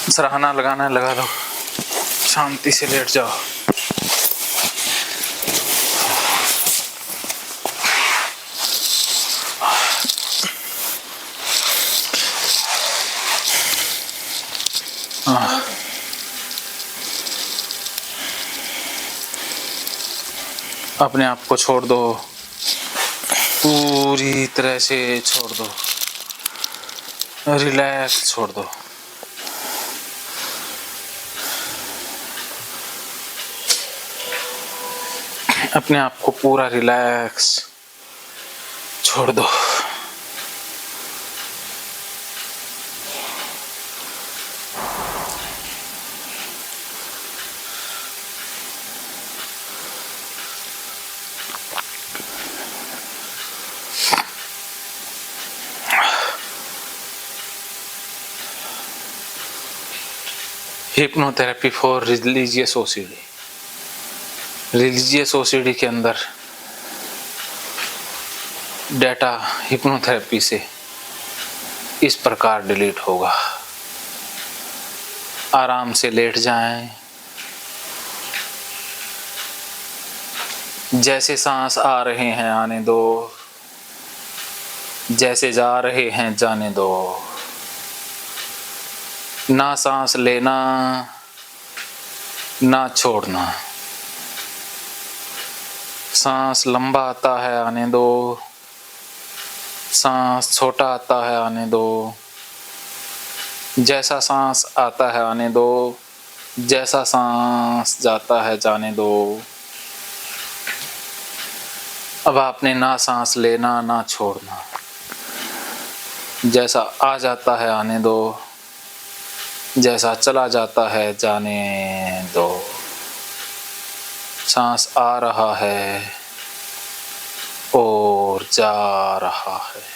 सराहना लगाना लगा दो, शांति से लेट जाओ। अपने आप को छोड़ दो, पूरी तरह से छोड़ दो, रिलैक्स छोड़ दो। अपने आप को पूरा रिलैक्स छोड़ दो। Hypnotherapy for religious OCD. Religious OCD के अंदर डेटा हिप्नोथेरेपी से इस प्रकार डिलीट होगा। आराम से लेट जाएं, जैसे सांस आ रहे हैं आने दो, जैसे जा रहे हैं जाने दो। ना सांस लेना ना छोड़ना। सांस लंबा आता है आने दो, सांस छोटा आता है आने दो। जैसा सांस आता है आने दो, जैसा सांस जाता है जाने दो। अब आपने ना सांस लेना ना छोड़ना। जैसा आ जाता है आने दो, जैसा चला जाता है जाने दो। सांस आ रहा है और जा रहा है।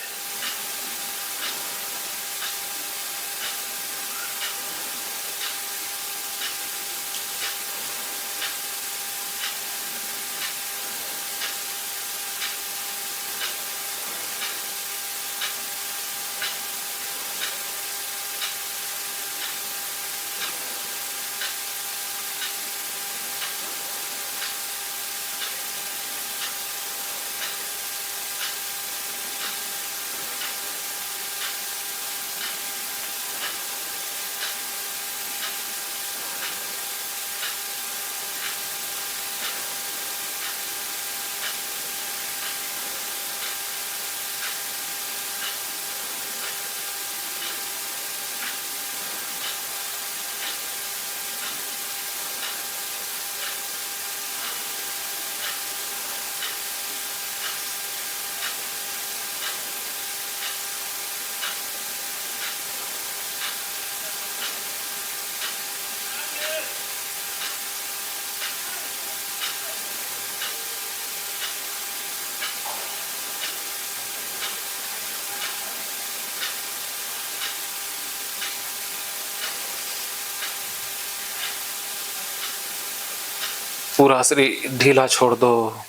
पूरा शरीर ढीला छोड़ दो।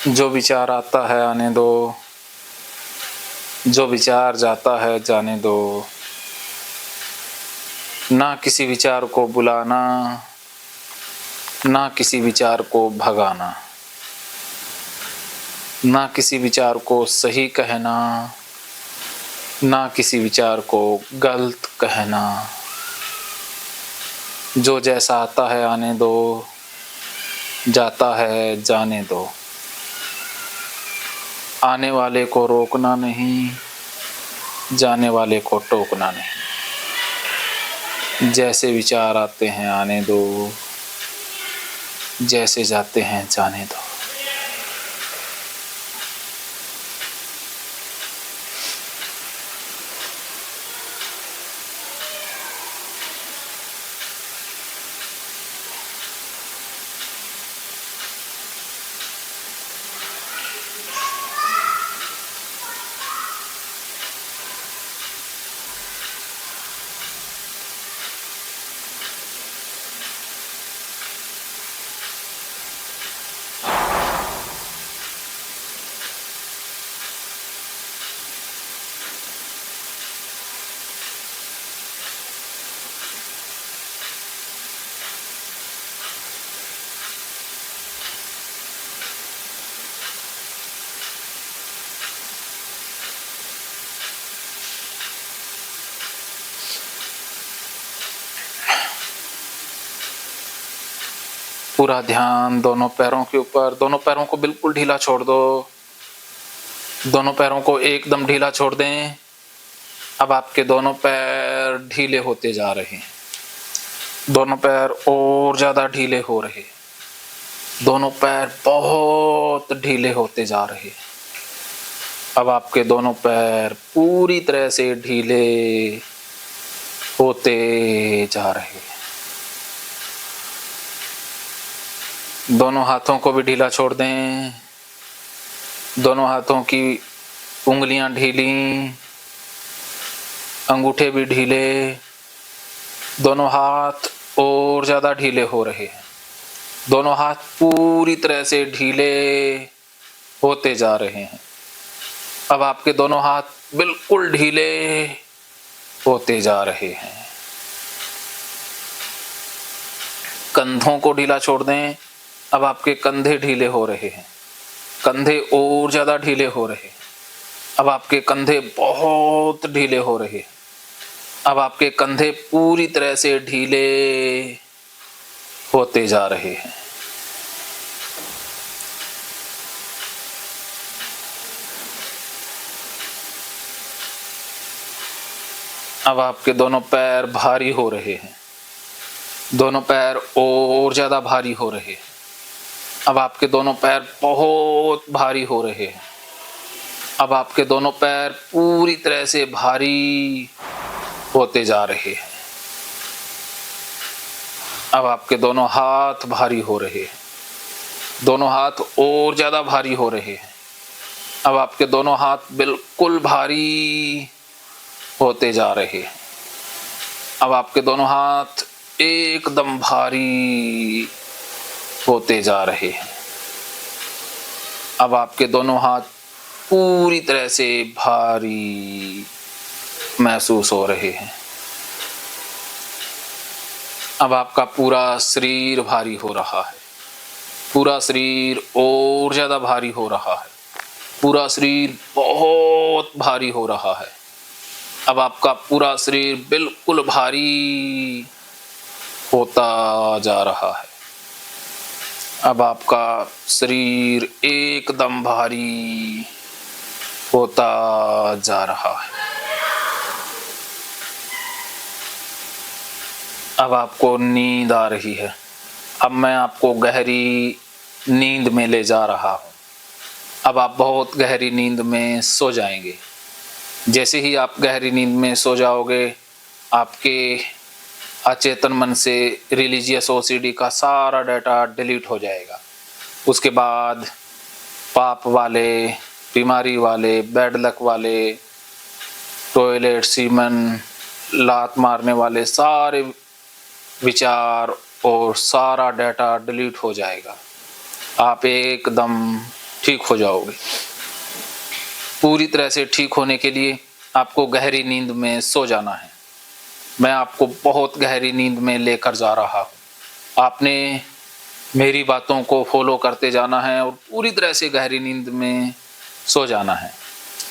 जो विचार आता है आने दो, जो विचार जाता है जाने दो। ना किसी विचार को बुलाना, ना किसी विचार को भगाना। ना किसी विचार को सही कहना, ना किसी विचार को गलत कहना। जो जैसा आता है आने दो, जाता है जाने दो। आने वाले को रोकना नहीं, जाने वाले को टोकना नहीं। जैसे विचार आते हैं आने दो, जैसे जाते हैं जाने दो। पूरा ध्यान दोनों पैरों के ऊपर। दोनों पैरों को बिल्कुल ढीला छोड़ दो। दोनों पैरों को एकदम ढीला छोड़ दें। अब आपके दोनों पैर ढीले होते जा रहे हैं। दोनों पैर और ज़्यादा ढीले हो रहे। दोनों पैर बहुत ढीले होते जा रहे। अब आपके दोनों पैर पूरी तरह से ढीले होते जा रहे। दोनों हाथों को भी ढीला छोड़ दें। दोनों हाथों की उंगलियां ढीली, अंगूठे भी ढीले। दोनों हाथ और ज़्यादा ढीले हो रहे हैं। दोनों हाथ पूरी तरह से ढीले होते जा रहे हैं। अब आपके दोनों हाथ बिल्कुल ढीले होते जा रहे हैं। कंधों को ढीला छोड़ दें। अब आपके कंधे ढीले हो रहे हैं। कंधे और ज़्यादा ढीले हो रहे हैं। अब आपके कंधे बहुत ढीले हो रहे हैं। अब आपके कंधे पूरी तरह से ढीले होते जा रहे हैं। अब आपके दोनों पैर भारी हो रहे हैं। दोनों पैर और ज़्यादा भारी हो रहे हैं। अब आपके दोनों पैर बहुत भारी हो रहे हैं। अब आपके दोनों पैर पूरी तरह से भारी होते जा रहे हैं। अब आपके दोनों हाथ भारी हो रहे हैं। दोनों हाथ और ज़्यादा भारी हो रहे हैं। अब आपके दोनों हाथ बिल्कुल भारी होते जा रहे हैं। अब आपके दोनों हाथ एकदम भारी होते जा रहे हैं। अब आपके दोनों हाथ पूरी तरह से भारी महसूस हो रहे हैं। अब आपका पूरा शरीर भारी हो रहा है। पूरा शरीर और ज़्यादा भारी हो रहा है। पूरा शरीर बहुत भारी हो रहा है। अब आपका पूरा शरीर बिल्कुल भारी होता जा रहा है। अब आपका शरीर एकदम भारी होता जा रहा है। अब आपको नींद आ रही है। अब मैं आपको गहरी नींद में ले जा रहा हूँ। अब आप बहुत गहरी नींद में सो जाएंगे। जैसे ही आप गहरी नींद में सो जाओगे, आपके अचेतन मन से रिलीजियस ओसीडी का सारा डाटा डिलीट हो जाएगा। उसके बाद पाप वाले, बीमारी वाले, बैड लक वाले, टॉयलेट, सीमन, लात मारने वाले सारे विचार और सारा डाटा डिलीट हो जाएगा। आप एकदम ठीक हो जाओगे। पूरी तरह से ठीक होने के लिए आपको गहरी नींद में सो जाना है। मैं आपको बहुत गहरी नींद में लेकर जा रहा हूँ। आपने मेरी बातों को फॉलो करते जाना है और पूरी तरह से गहरी नींद में सो जाना है।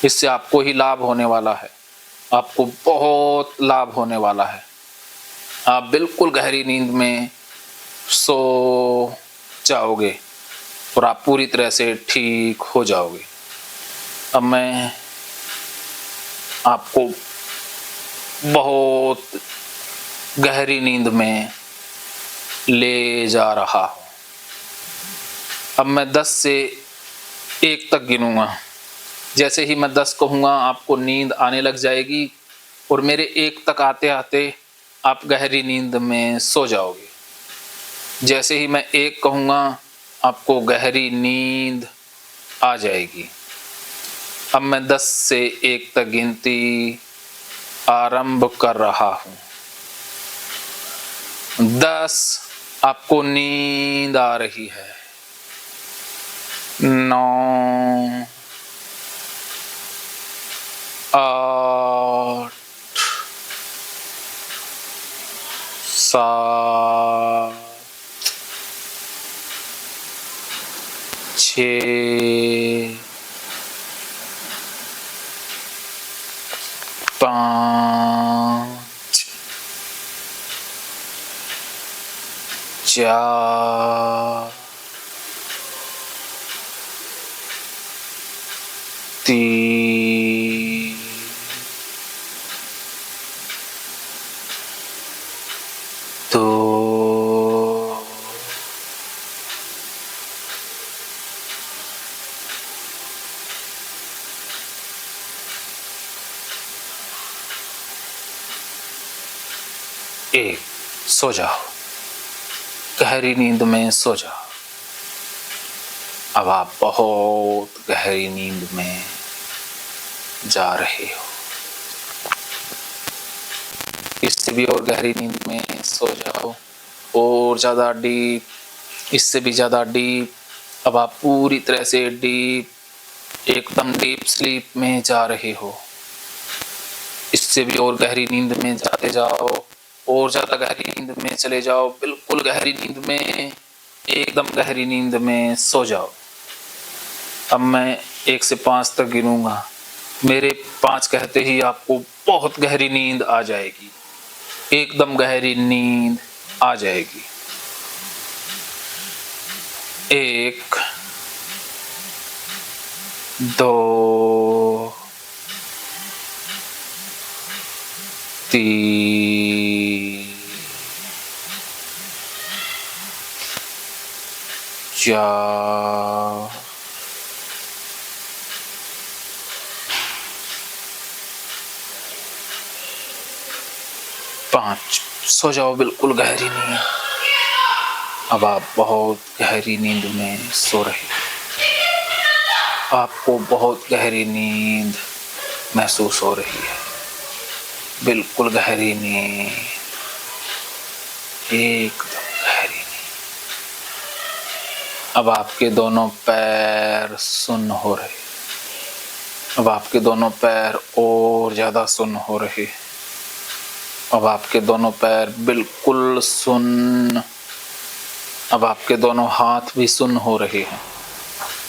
इससे आपको ही लाभ होने वाला है। आपको बहुत लाभ होने वाला है। आप बिल्कुल गहरी नींद में सो जाओगे और आप पूरी तरह से ठीक हो जाओगे। अब मैं आपको बहुत गहरी नींद में ले जा रहा हूँ। अब मैं 10 से 1 तक गिनूँगा। जैसे ही मैं 10 कहूँगा, आपको नींद आने लग जाएगी और मेरे 1 तक आते आते आप गहरी नींद में सो जाओगे। जैसे ही मैं 1 कहूँगा, आपको गहरी नींद आ जाएगी। अब मैं 10 से 1 तक गिनती आरंभ कर रहा हूँ। 10 आपको नींद आ रही है। 9, 8, 7, 6, 5, 4, एक, सो जाओ, गहरी नींद में सो जाओ। अब आप बहुत गहरी नींद में जा रहे हो। इससे भी और गहरी नींद में सो जाओ, और ज़्यादा डीप, इससे भी ज़्यादा डीप। अब आप पूरी तरह से डीप, एकदम डीप स्लीप में जा रहे हो। इससे भी और गहरी नींद में जाते जाओ, और ज़्यादा गहरी नींद में चले जाओ, बिल्कुल गहरी नींद में, एकदम गहरी नींद में सो जाओ। अब मैं 1 से 5 तक गिनूंगा। मेरे 5 कहते ही आपको बहुत गहरी नींद आ जाएगी, एकदम गहरी नींद आ जाएगी। 1, 2, 3, 4, 5। सो जाओ, बिल्कुल गहरी नींद। अब आप बहुत गहरी नींद में सो रहे हो। आपको बहुत गहरी नींद महसूस हो रही है, बिल्कुल गहरी नींद, एकदम गहरी नींद। अब आपके दोनों पैर सुन्न हो रहे, अब आपके दोनों पैर और ज़्यादा सुन्न हो रहे। अब आपके दोनों पैर बिल्कुल सुन्न। अब आपके दोनों हाथ भी सुन्न हो रहे हैं,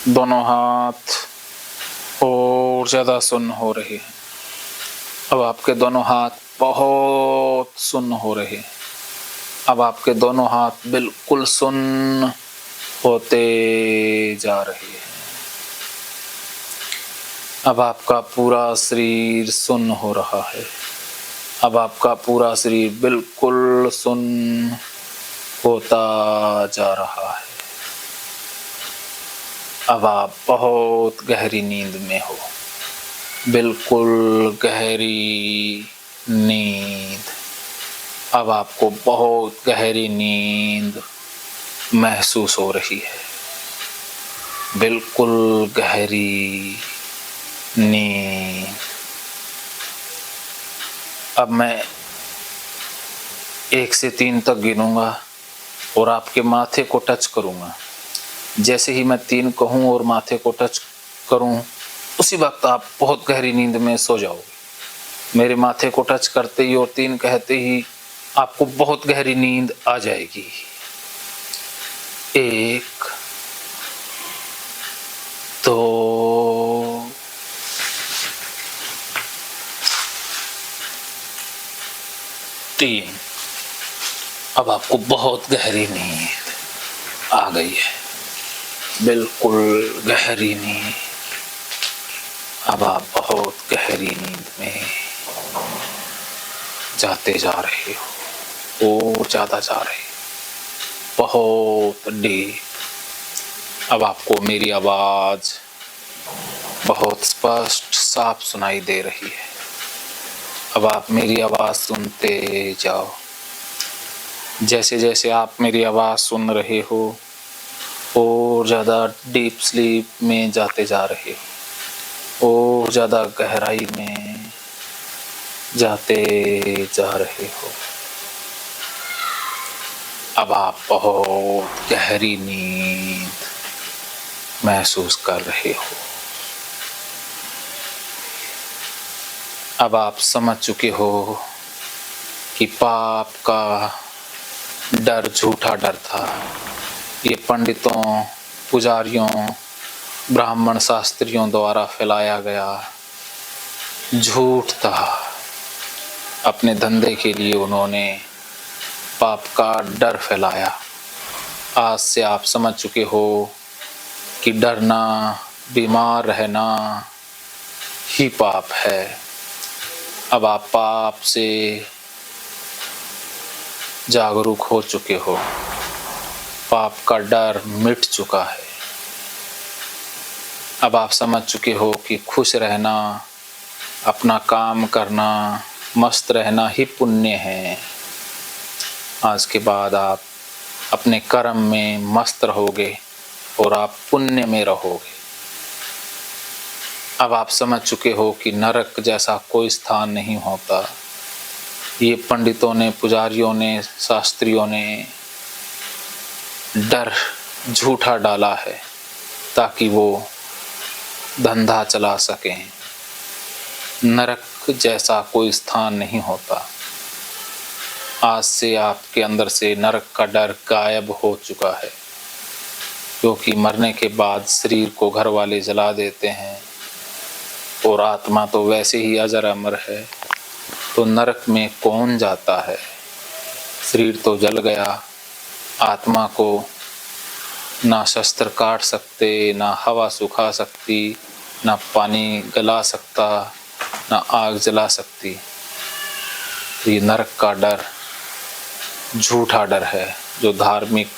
दोनों हाथ और ज़्यादा सुन्न हो रहे हैं। अब आपके दोनों हाथ बहुत सुन्न हो रहे हैं। अब आपके दोनों हाथ बिल्कुल सुन्न होते जा रहे हैं। अब आपका पूरा शरीर सुन्न हो रहा है। अब आपका पूरा शरीर बिल्कुल सुन्न होता जा रहा है। अब आप बहुत गहरी नींद में हो, बिल्कुल गहरी नींद। अब आपको बहुत गहरी नींद महसूस हो रही है, बिल्कुल गहरी नींद। अब मैं 1 से 3 तक गिनूंगा और आपके माथे को टच करूंगा। जैसे ही मैं 3 कहूं और माथे को टच करूं, उसी वक्त आप बहुत गहरी नींद में सो जाओगे। मेरे माथे को टच करते ही और 3 कहते ही आपको बहुत गहरी नींद आ जाएगी। 1, 2, 3। अब आपको बहुत गहरी नींद आ गई है, बिल्कुल गहरी नींद। अब आप बहुत गहरी नींद में जाते जा रहे हो और ज़्यादा जा रहे हो, बहुत डीप। अब आपको मेरी आवाज़ बहुत स्पष्ट साफ सुनाई दे रही है। अब आप मेरी आवाज़ सुनते जाओ। जैसे जैसे आप मेरी आवाज़ सुन रहे हो और ज़्यादा डीप स्लीप में जाते जा रहे हो, और ज़्यादा गहराई में जाते जा रहे हो। अब आप बहुत गहरी नींद महसूस कर रहे हो। अब आप समझ चुके हो कि पाप का डर झूठा डर था। ये पंडितों, पुजारियों, ब्राह्मण शास्त्रियों द्वारा फैलाया गया झूठ था। अपने धंधे के लिए उन्होंने पाप का डर फैलाया। आज से आप समझ चुके हो कि डरना, बीमार रहना ही पाप है। अब आप पाप से जागरूक हो चुके हो, पाप का डर मिट चुका है। अब आप समझ चुके हो कि खुश रहना, अपना काम करना, मस्त रहना ही पुण्य है। आज के बाद आप अपने कर्म में मस्त रहोगे और आप पुण्य में रहोगे। अब आप समझ चुके हो कि नरक जैसा कोई स्थान नहीं होता। ये पंडितों ने, पुजारियों ने, शास्त्रियों ने डर झूठा डाला है ताकि वो धंधा चला सकें। नरक जैसा कोई स्थान नहीं होता। आज से आपके अंदर से नरक का डर गायब हो चुका है, क्योंकि मरने के बाद शरीर को घर वाले जला देते हैं और आत्मा तो वैसे ही अजर अमर है, तो नरक में कौन जाता है। शरीर तो जल गया, आत्मा को ना शस्त्र काट सकते, ना हवा सुखा सकती, ना पानी गला सकता, ना आग जला सकती। तो ये नरक का डर झूठा डर है, जो धार्मिक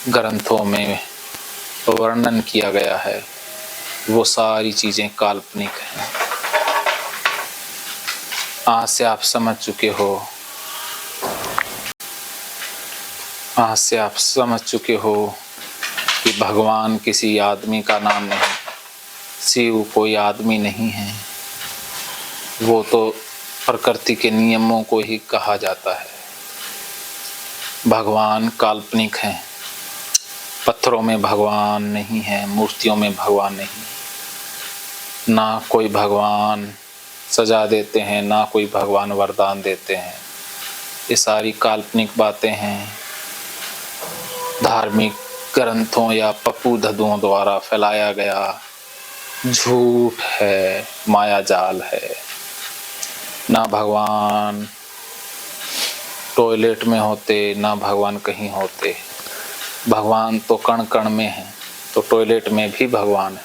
ग्रंथों में वर्णन किया गया है, वो सारी चीज़ें काल्पनिक हैं। आज से आप समझ चुके हो, आज से आप समझ चुके हो कि भगवान किसी आदमी का नाम नहीं, शिव कोई आदमी नहीं है, वो तो प्रकृति के नियमों को ही कहा जाता है। भगवान काल्पनिक हैं, पत्थरों में भगवान नहीं है, मूर्तियों में भगवान नहीं, ना कोई भगवान सजा देते हैं, ना कोई भगवान वरदान देते हैं। ये सारी काल्पनिक बातें हैं, धार्मिक ग्रंथों या पप्पू धदुओं द्वारा फैलाया गया झूठ है, माया जाल है। ना भगवान टॉयलेट में होते, ना भगवान कहीं होते। भगवान तो कण कण में है, तो टॉयलेट में भी भगवान है।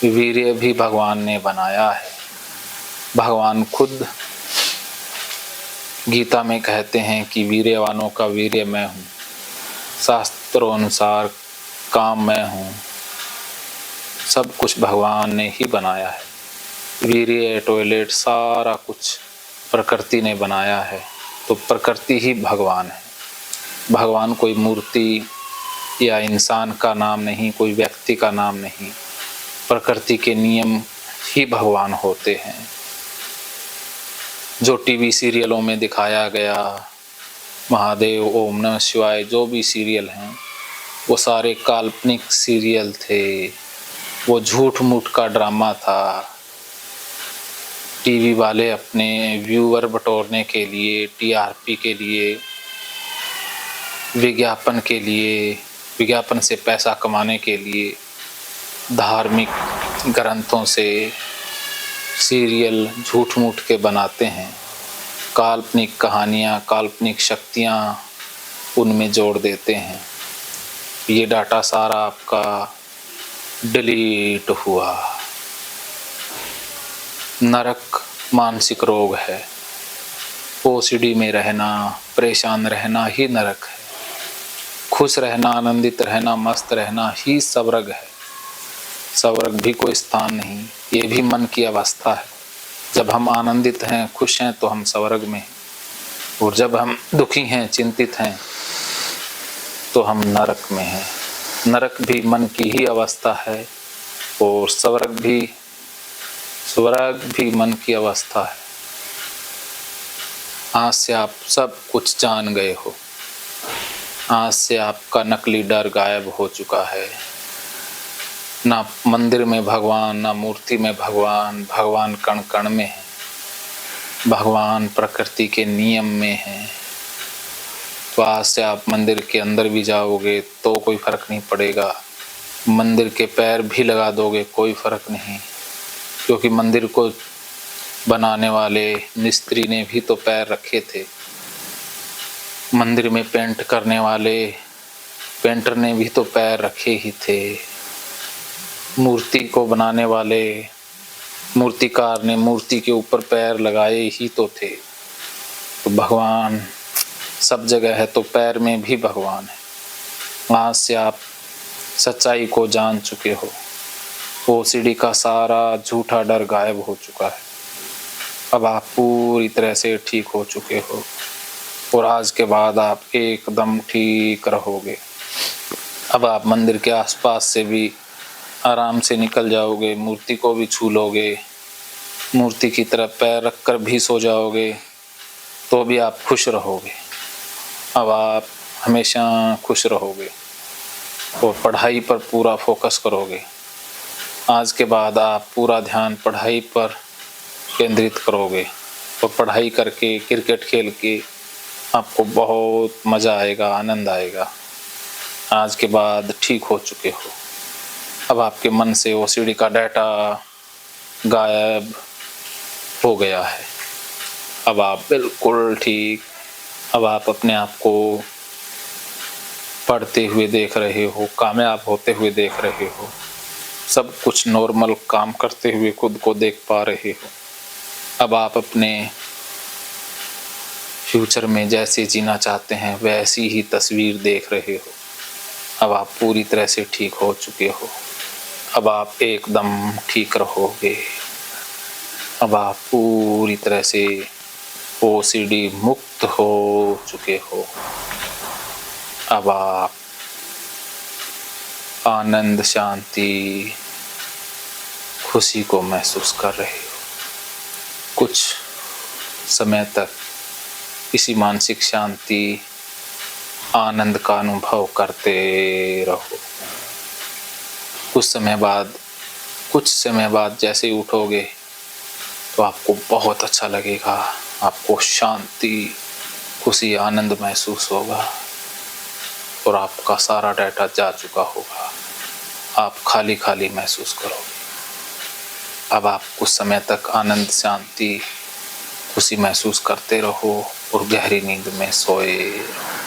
वीर्य भी भगवान ने बनाया है। भगवान खुद गीता में कहते हैं कि वीर्यवानों का वीर्य मैं हूँ, शास्त्रों अनुसार काम मैं हूँ। सब कुछ भगवान ने ही बनाया है। वीर्य, टॉयलेट, सारा कुछ प्रकृति ने बनाया है, तो प्रकृति ही भगवान है। भगवान कोई मूर्ति या इंसान का नाम नहीं, कोई व्यक्ति का नाम नहीं, प्रकृति के नियम ही भगवान होते हैं। जो टीवी सीरियलों में दिखाया गया, महादेव, ओम नमः शिवाय, जो भी सीरियल हैं, वो सारे काल्पनिक सीरियल थे, वो झूठ मूठ का ड्रामा था। टीवी वाले अपने व्यूअर बटोरने के लिए, टीआरपी के लिए, विज्ञापन के लिए, विज्ञापन से पैसा कमाने के लिए धार्मिक ग्रंथों से सीरियल झूठ मूठ के बनाते हैं। काल्पनिक कहानियाँ, काल्पनिक शक्तियाँ उनमें जोड़ देते हैं। ये डाटा सारा आपका डिलीट हुआ। नरक मानसिक रोग है। ओसीडी में रहना, परेशान रहना ही नरक है। खुश रहना, आनंदित रहना, मस्त रहना ही स्वर्ग है। स्वर्ग भी कोई स्थान नहीं, ये भी मन की अवस्था है। जब हम आनंदित हैं, खुश हैं, तो हम स्वर्ग में हैं, और जब हम दुखी हैं, चिंतित हैं, तो हम नरक में हैं। नरक भी मन की ही अवस्था है, और स्वर्ग भी मन की अवस्था है। आज से आप सब कुछ जान गए हो। आज से आपका नकली डर गायब हो चुका है। ना मंदिर में भगवान, ना मूर्ति में भगवान। भगवान कण कण में है। भगवान प्रकृति के नियम में है। तो आज से आप मंदिर के अंदर भी जाओगे तो कोई फर्क नहीं पड़ेगा, मंदिर के पैर भी लगा दोगे कोई फर्क नहीं, क्योंकि मंदिर को बनाने वाले मिस्त्री ने भी तो पैर रखे थे। मंदिर में पेंट करने वाले पेंटर ने भी तो पैर रखे ही थे। मूर्ति को बनाने वाले मूर्तिकार ने मूर्ति के ऊपर पैर लगाए ही तो थे। तो भगवान सब जगह है, तो पैर में भी भगवान है। आज से आप सच्चाई को जान चुके हो। ओसीडी का सारा झूठा डर गायब हो चुका है। अब आप पूरी तरह से ठीक हो चुके हो। और आज के बाद आप एकदम ठीक रहोगे। अब आप मंदिर के आसपास से भी आराम से निकल जाओगे, मूर्ति को भी छू लोगे, मूर्ति की तरफ पैर रखकर भी सो जाओगे, तो भी आप खुश रहोगे। अब आप हमेशा खुश रहोगे और पढ़ाई पर पूरा फोकस करोगे। आज के बाद आप पूरा ध्यान पढ़ाई पर केंद्रित करोगे और पढ़ाई करके, क्रिकेट खेल के आपको बहुत मज़ा आएगा, आनंद आएगा। आज के बाद ठीक हो चुके हो। अब आपके मन से ओसीडी का डाटा गायब हो गया है। अब आप बिल्कुल ठीक, अब आप अपने आप को पढ़ते हुए देख रहे हो, कामयाब होते हुए देख रहे हो, सब कुछ नॉर्मल काम करते हुए खुद को देख पा रहे हो। अब आप अपने फ्यूचर में जैसे जीना चाहते हैं वैसी ही तस्वीर देख रहे हो। अब आप पूरी तरह से ठीक हो चुके हो। अब आप एकदम ठीक रहोगे। अब आप पूरी तरह से ओसीडी मुक्त हो चुके हो। अब आप आनंद, शांति, खुशी को महसूस कर रहे हो। कुछ समय तक इसी मानसिक शांति, आनंद का अनुभव करते रहो। कुछ समय बाद जैसे ही उठोगे तो आपको बहुत अच्छा लगेगा। आपको शांति, खुशी, आनंद महसूस होगा और आपका सारा डाटा जा चुका होगा। आप खाली खाली महसूस करोगे। अब आप कुछ समय तक आनंद, शांति, खुशी महसूस करते रहो और गहरी नींद में सोए रहो।